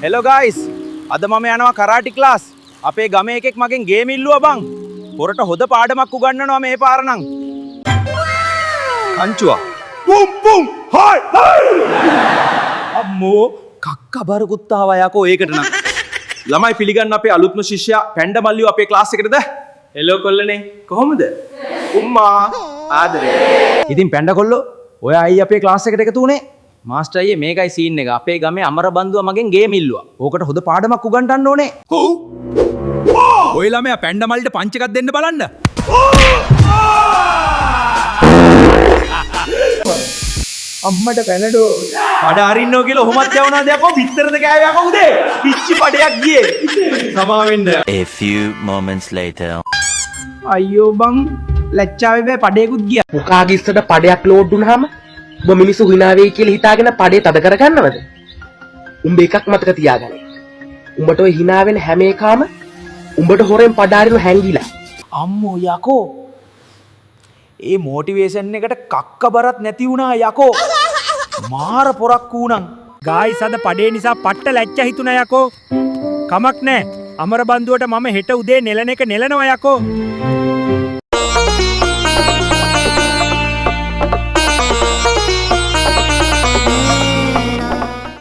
Hello guys අද මම යනවා කරාටි ක්ලාස් අපේ ගමේ එකෙක් මගෙන් ගේම් ඉල්ලුවා බං පොරට හොඳ පාඩමක් උගන්වනවා මේ පාර නම් කංචුවා පුම් පුම් හයි හයි අම්මෝ කක්ක බරකුත් ආවා යකෝ ඒකට නම් ළමයි පිළිගන්න අපේ අලුත්ම ශිෂ්‍යයා පැණ්ඩ මල්ලියෝ අපේ ක්ලාස් එකටද හෙලෝ කොල්ලනේ කොහොමද උම්මා ආදරේ ඉතින් පැණ්ඩ කොල්ලෝ ඔය අයියා අපේ ක්ලාස් එකට එකතු වුණේ මාස්ටර් අයියේ මේකයි සීන් එක. අපේ ගමේ අමර බන්දුවා මගෙන් ගේම් ඉල්ලුවා. ඕකට හොඳ පාඩමක් උගන්වන්න ඕනේ. ඔව්. ඔය ළමයා පැණ්ඩ මල්ලිට පංච් එකක් දෙන්න බලන්න. අම්මට පැනඩෝ. පඩ අරින්නෝ කියලා ඔහොමත් යවනවාද යකෝ පිටරද කෑවේ යකෝ උදේ. පිච්චි පඩයක් ගියේ. සමා වෙන්න. A few moments later. අයියෝ බං ලැජ්ජාවේ බෑ පඩේකුත් ගියා. පුකාගේ ඉස්සට පඩයක් ලෝඩ් වුණාම ඔබ මිනිස්සු hina වෙයි කියලා හිතාගෙන පඩේ තද කරගන්නවද? උඹ එකක් මතක තියාගන්න. උඹට ඔය hina වෙන හැම එකම උඹට හොරෙන් පඩාරිනු හැංගිලා. අම්මෝ යකෝ. ඒ මොටිවේෂන් එකට කක්ක බරත් නැති වුණා යකෝ. මාර පොරක් වුණන්. ගායිස් අද පඩේ නිසා පට්ට ලැජ්ජ හිතුණා යකෝ. කමක් නැහැ. අමර බන්දුවට මම හෙට උදේ නෙලන එක නෙලනවා යකෝ.